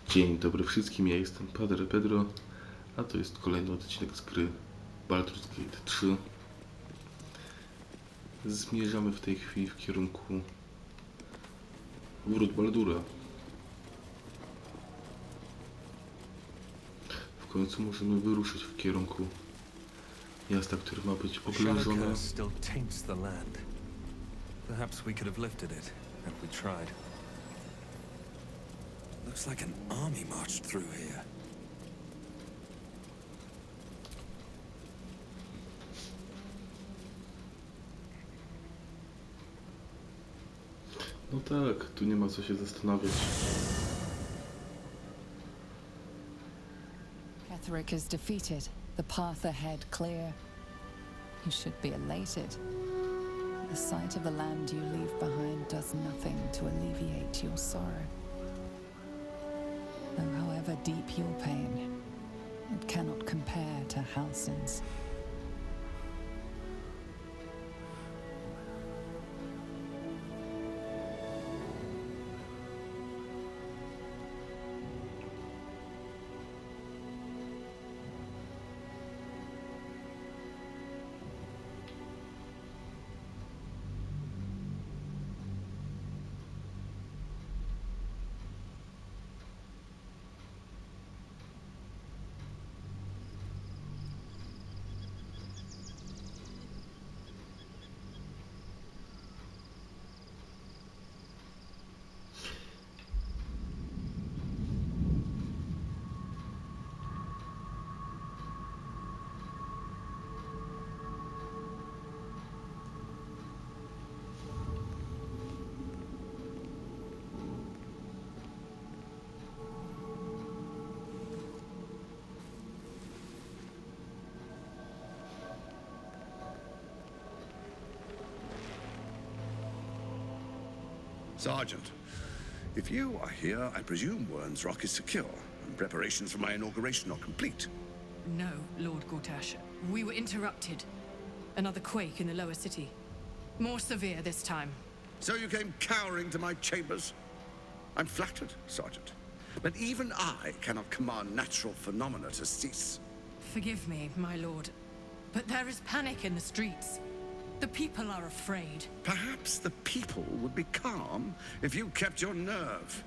Dzień dobry wszystkim, ja jestem Padre Pedro, a to jest kolejny odcinek z gry Baldur's Gate 3. Zmierzamy w tej chwili w kierunku Wrót Baldura. W końcu możemy wyruszyć w kierunku miasta, które ma być oblężone. Still taints the land. Perhaps we could have lifted it, had we tried. Looks like an army marched through here. No tak, tu nie ma co się zastanawiać. Ketheric is defeated, the path ahead clear. You should be elated. The sight of the land you leave behind does nothing to alleviate your sorrow. Though however deep your pain, it cannot compare to Halsin's. Sergeant, if you are here, I presume Wern's Rock is secure, and preparations for my inauguration are complete. No, Lord Gortash. We were interrupted. Another quake in the lower city. More severe this time. So you came cowering to my chambers? I'm flattered, Sergeant. But even I cannot command natural phenomena to cease. Forgive me, my lord, but there is panic in the streets. The people are afraid. Perhaps the people would be calm if you kept your nerve.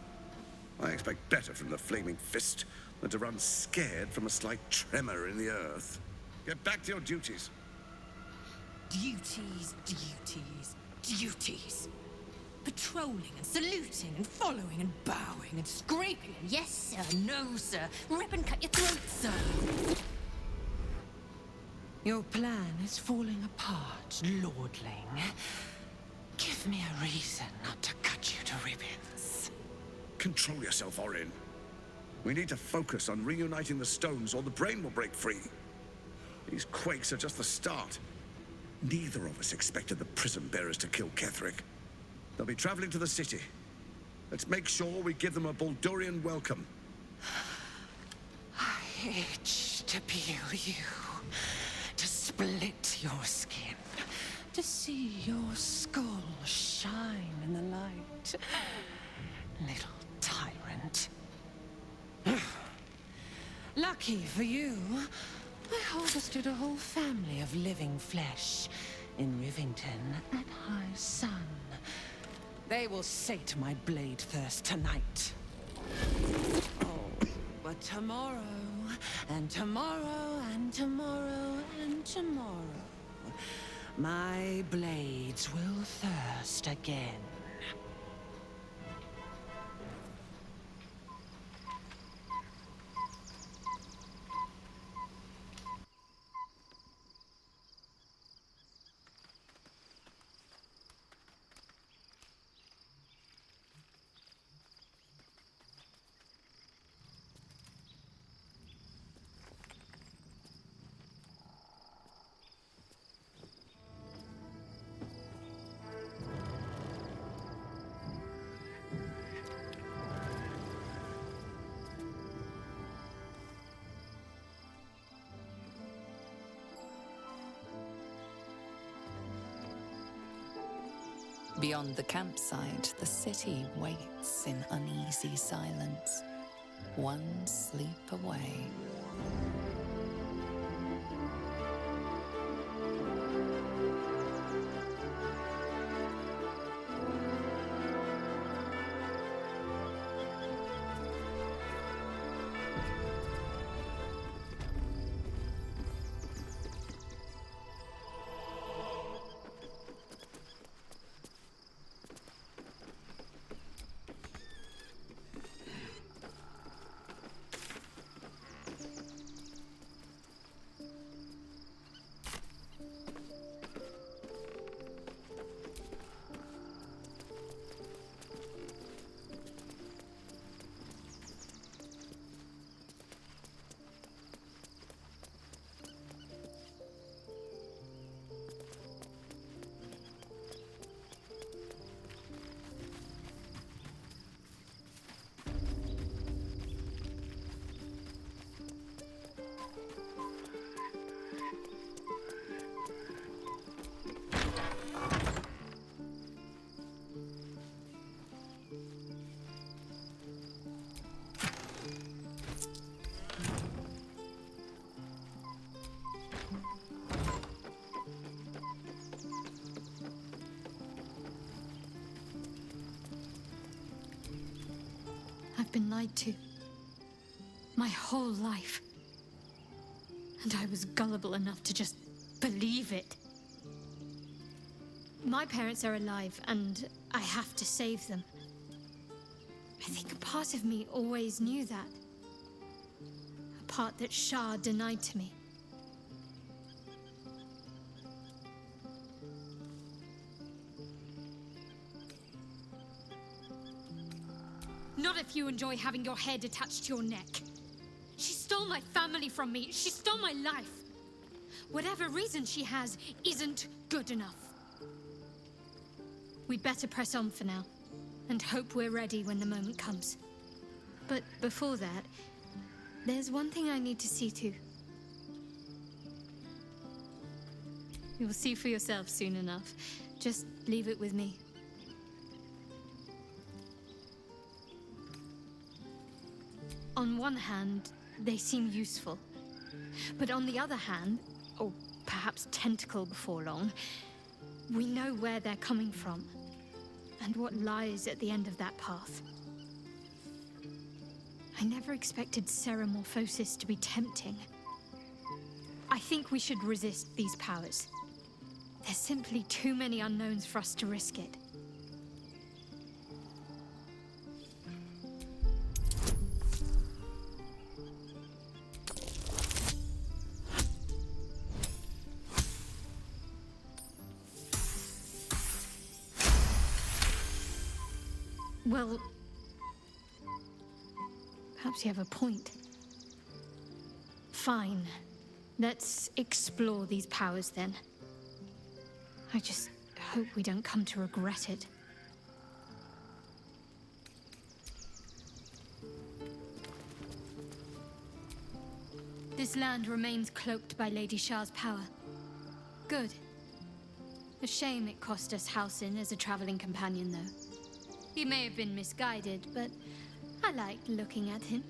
I expect better from the Flaming Fist than to run scared from a slight tremor in the earth. Get back to your duties. Duties, duties, duties. Patrolling and saluting and following and bowing and scraping and yes sir, no sir, rip and cut your throat, sir. Your plan is falling apart, lordling. Give me a reason not to cut you to ribbons. Control yourself, Orin. We need to focus on reuniting the stones or the brain will break free. These quakes are just the start. Neither of us expected the prison bearers to kill Ketheric. They'll be traveling to the city. Let's make sure we give them a Baldurian welcome. I itch to peel you, to split your skin, to see your skull shine in the light. Little tyrant. Lucky for you, I harvested a whole family of living flesh in Rivington at high sun. They will sate my blade thirst tonight. Oh, but tomorrow, and tomorrow, and tomorrow, and tomorrow, my blades will thirst again. Beyond the campsite, the city waits in uneasy silence. one sleep away. I've been lied to. My whole life. And I was gullible enough to just believe it. My parents are alive, and I have to save them. I think a part of me always knew that. A part that Shah denied to me. Not if you enjoy having your head attached to your neck. She stole my family from me. She stole my life. Whatever reason she has isn't good enough. We'd better press on for now, and hope we're ready when the moment comes. But before that, there's one thing I need to see to. You'll see for yourself soon enough. Just leave it with me. On one hand, they seem useful. But on the other hand, or perhaps tentacle before long, we know where they're coming from, and what lies at the end of that path. I never expected ceremorphosis to be tempting. I think we should resist these powers. There's simply too many unknowns for us to risk it. Well, perhaps you have a point. Fine. Let's explore these powers then. I just hope we don't come to regret it. This land remains cloaked by Lady Shah's power. Good. A shame it cost us Halsin as a traveling companion, though. He may have been misguided, but I liked looking at him.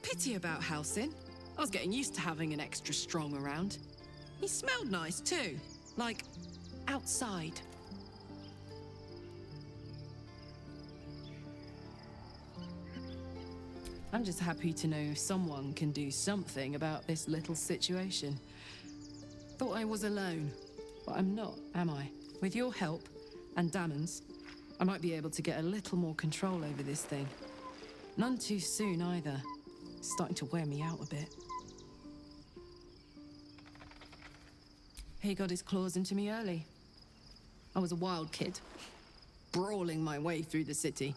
Pity about Halsin. I was getting used to having an extra strong around. He smelled nice too, like outside. I'm just happy to know someone can do something about this little situation. Thought I was alone, but I'm not, am I? With your help and Damon's, I might be able to get a little more control over this thing. None too soon either. It's starting to wear me out a bit. He got his claws into me early. I was a wild kid, brawling my way through the city.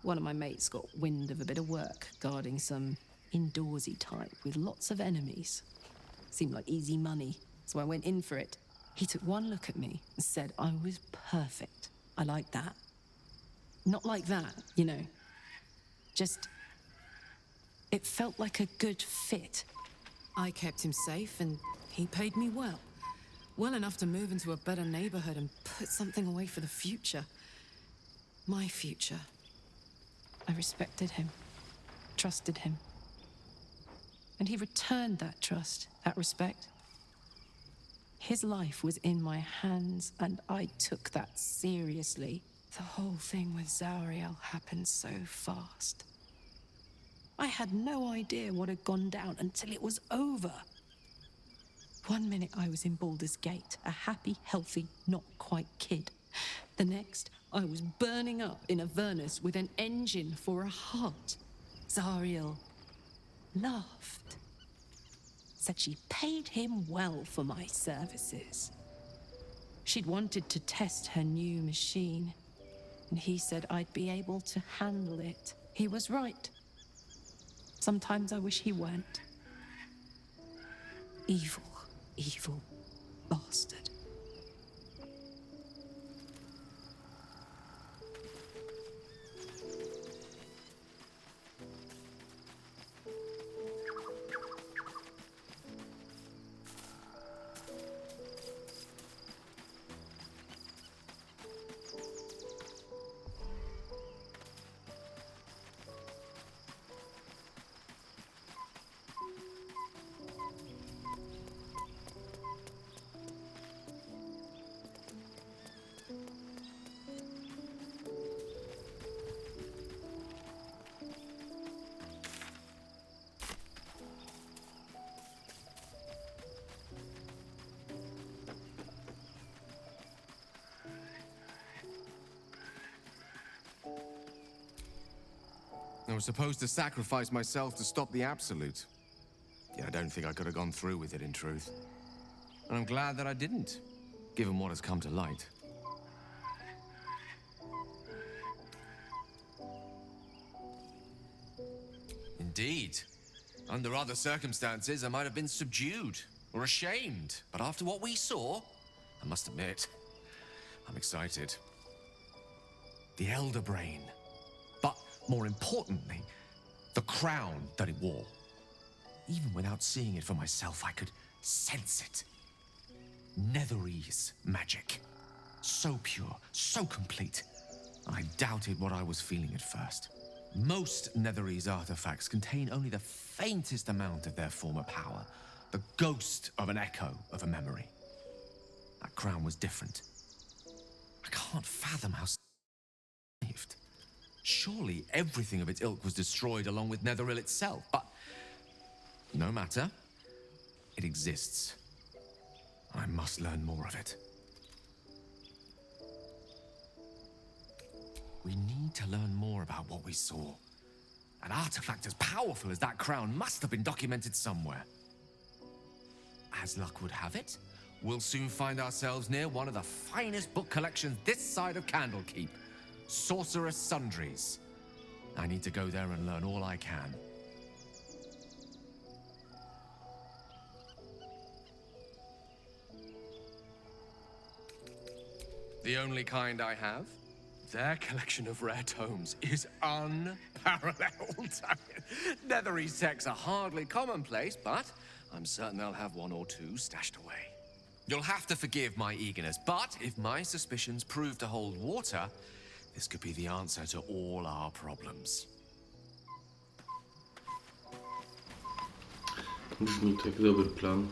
One of my mates got wind of a bit of work guarding some indoorsy type with lots of enemies. Seemed like easy money, so I went in for it. He took one look at me and said I was perfect. I like that. Not like that, you know. Just... it felt like a good fit. I kept him safe and he paid me well. Well enough to move into a better neighborhood and put something away for the future. My future. I respected him, trusted him. And he returned that trust, that respect. His life was in my hands, and I took that seriously. The whole thing with Zariel happened so fast. I had no idea what had gone down until it was over. 1 minute I was in Baldur's Gate, a happy, healthy, not quite kid. The next, I was burning up in Avernus with an engine for a heart. Zariel laughed. Said she paid him well for my services. She'd wanted to test her new machine, and he said I'd be able to handle it. He was right. Sometimes I wish he weren't. Evil, evil bastard. I was supposed to sacrifice myself to stop the Absolute. Yeah, I don't think I could have gone through with it, in truth. And I'm glad that I didn't, given what has come to light. Indeed. Under other circumstances, I might have been subdued or ashamed. But after what we saw, I must admit, I'm excited. The Elder Brain. But more importantly, the crown that it wore. Even without seeing it for myself, I could sense it. Netherese magic. So pure, so complete. I doubted what I was feeling at first. Most Netherese artifacts contain only the faintest amount of their former power. The ghost of an echo of a memory. That crown was different. I can't fathom how saved. Surely everything of its ilk was destroyed along with Netheril itself, but no matter. It exists. I must learn more of it. We need to learn more about what we saw. An artifact as powerful as that crown must have been documented somewhere. As luck would have it, we'll soon find ourselves near one of the finest book collections this side of Candlekeep. Sorcerer's Sundries. I need to go there and learn all I can. The only kind I have? Their collection of rare tomes is unparalleled. Netherese texts are hardly commonplace, but I'm certain they'll have one or two stashed away. You'll have to forgive my eagerness, but if my suspicions prove to hold water, this could be the answer to all our problems. Brzmi to jak dobry plan.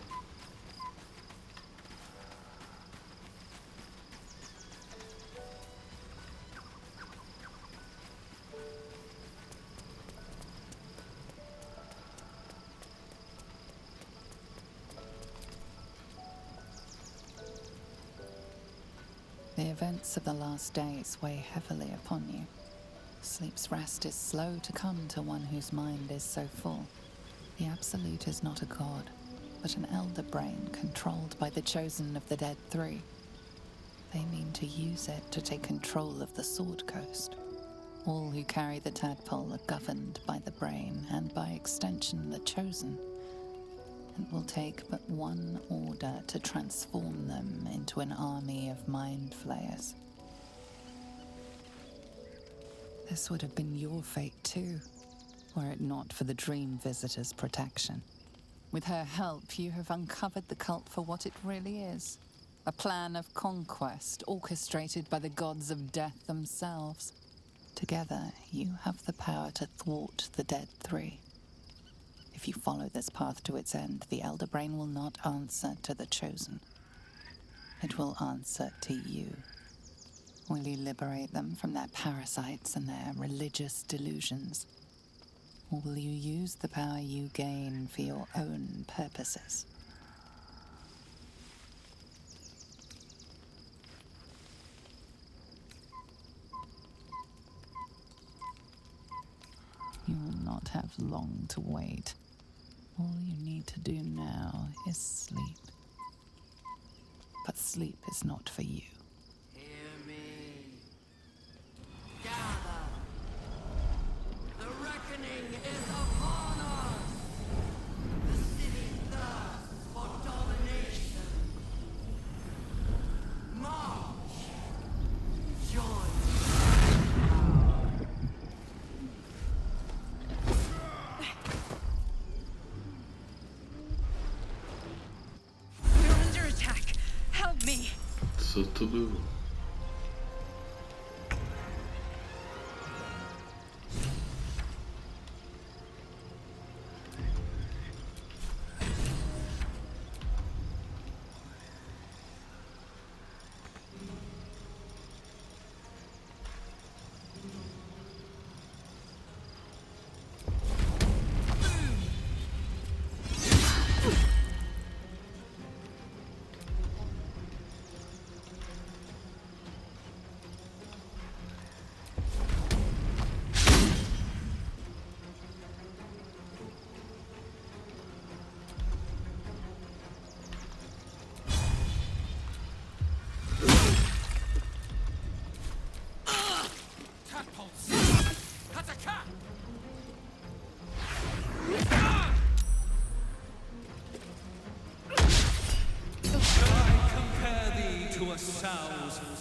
The events of the last days weigh heavily upon you. Sleep's rest is slow to come to one whose mind is so full. The Absolute is not a god, but an elder brain controlled by the chosen of the Dead Three. They mean to use it to take control of the Sword Coast. All who carry the tadpole are governed by the brain and by extension the chosen. It will take but one order to transform them into an army of mind flayers. This would have been your fate too, were it not for the Dream Visitor's protection. With her help, you have uncovered the cult for what it really is. A plan of conquest orchestrated by the gods of death themselves. Together, you have the power to thwart the Dead Three. If you follow this path to its end, the Elder Brain will not answer to the Chosen. It will answer to you. Will you liberate them from their parasites and their religious delusions? Or will you use the power you gain for your own purposes? You will not have long to wait. All you need to do now is sleep. But sleep is not for you. Hear me. Gather. The reckoning is upon us. The city thirsts for domination. March. Join. Co to było?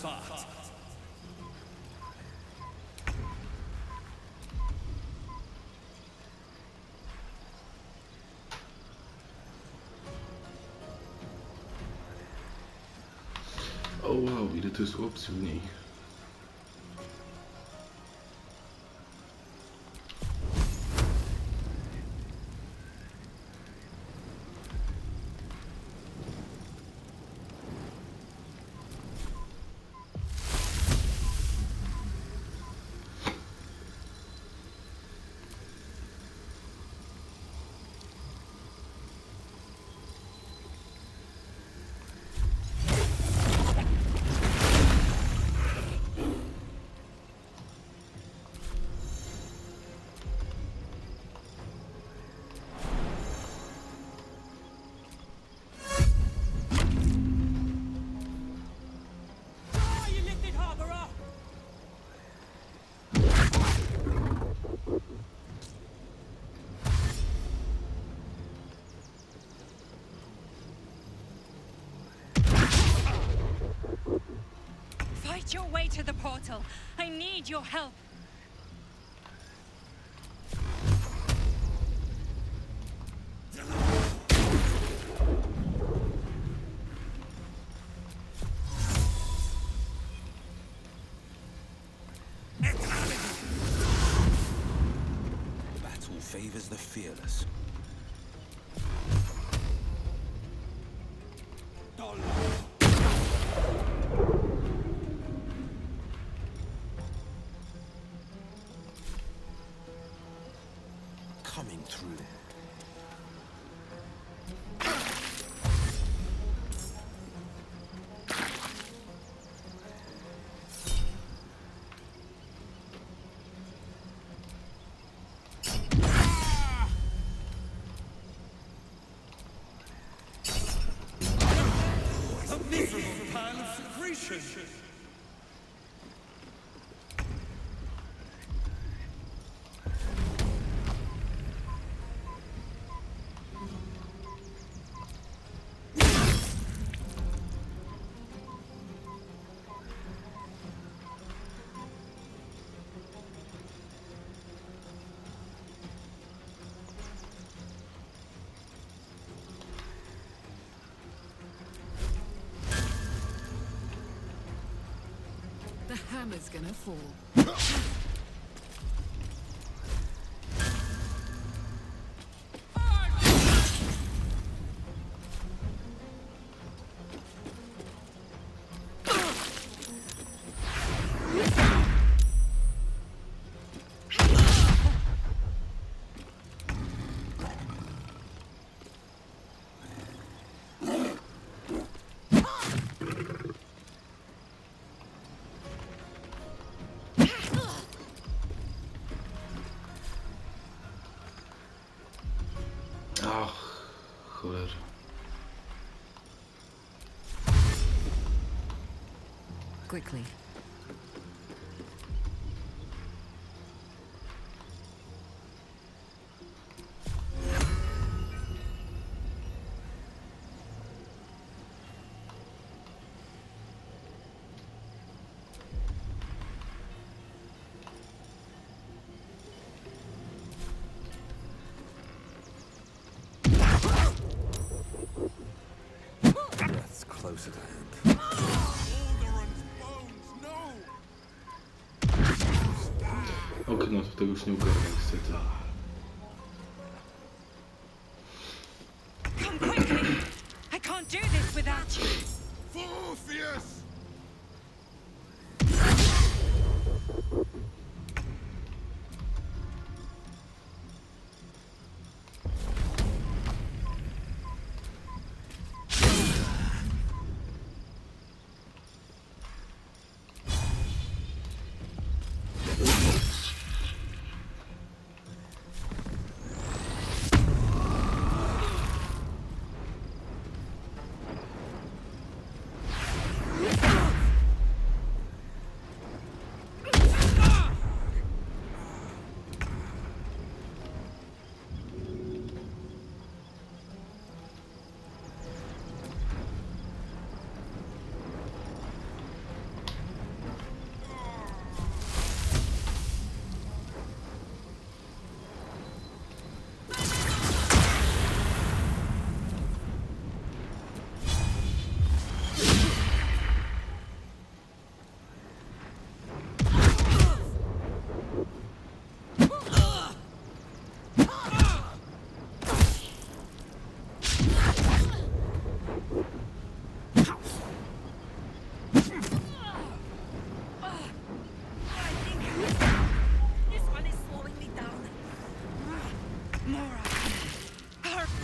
Sow's fat. O wow, ile to jest opcji w niej. Fight your way to the portal. I need your help. Battle favors the fearless. Coming through. A miserable pile of secretion. hammer's gonna fall. Ach, cholera. Quickly. Death's close at hand. Okno, to tego już nie ugarnę niestety. Come quickly! I can't do this without you.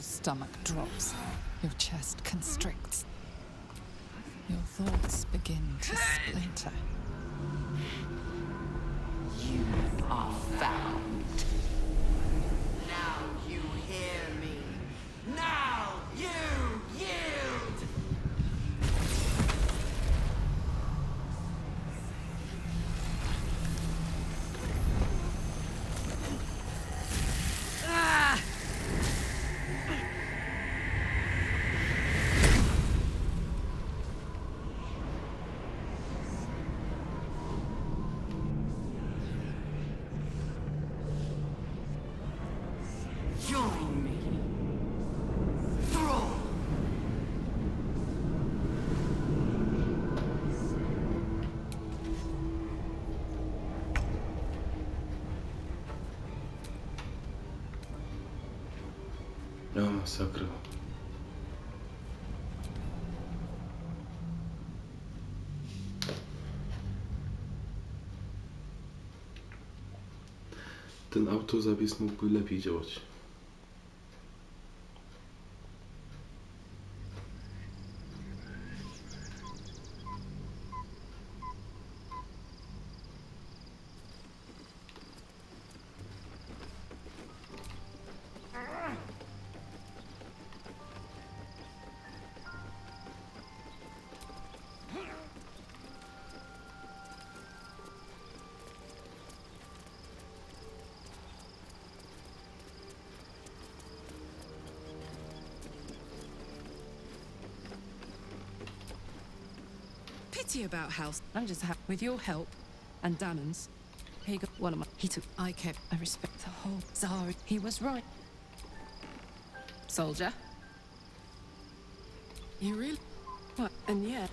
Stomach drops. Your chest constricts. Your thoughts begin to splinter. You are found. Now you hear me. Now you yield. Join me. Throw. Ja masakra. Ten autozawies mógłby lepiej działać. Pity about house. I'm just happy with your help and Dannon's. He got one of my. He took. I kept. I respect the whole Zara. He was right. Soldier. You really. What? And yet.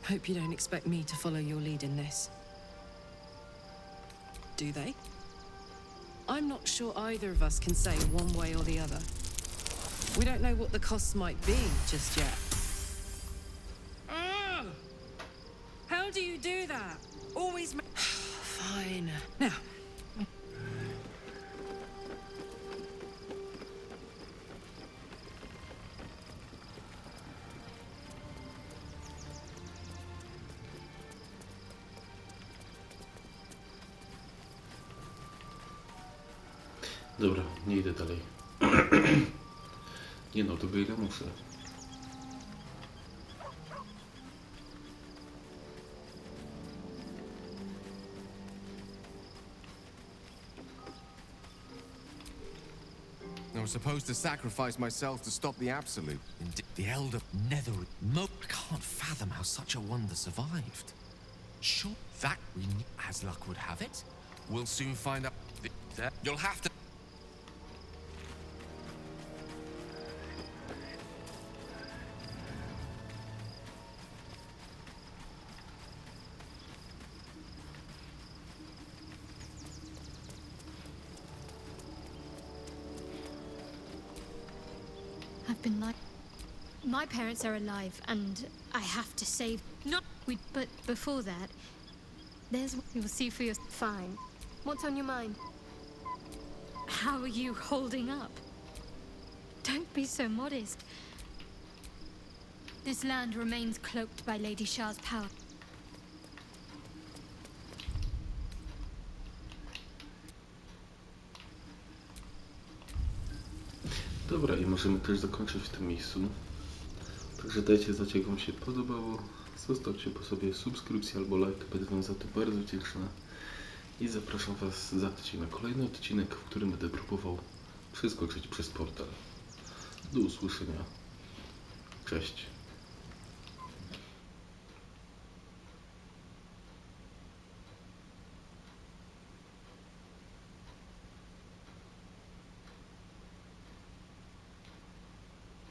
Hope you don't expect me to follow your lead in this. Do they? I'm not sure either of us can say one way or the other. We don't know what the costs might be just yet. How do you do that? Always Fine. Now. Dobra, nie idę dalej. Nie no, to ile muszę. I was supposed to sacrifice myself to stop the Absolute. The Elder Nether... I can't fathom how such a wonder survived. Sure, that we... As luck would have it, we'll soon find out... You'll have to... I've been like... My parents are alive, and I have to save... But before that, there's... You'll see for yourself. Fine. What's on your mind? How are you holding up? Don't be so modest. This land remains cloaked by Lady Shah's power. Dobra, i możemy też zakończyć w tym miejscu. Także dajcie znać, jak wam się podobało. Zostawcie po sobie subskrypcję albo like, będę wam za to bardzo wdzięczna. I zapraszam was za tydzień na kolejny odcinek, w którym będę próbował przeskoczyć przez portal. Do usłyszenia. Cześć.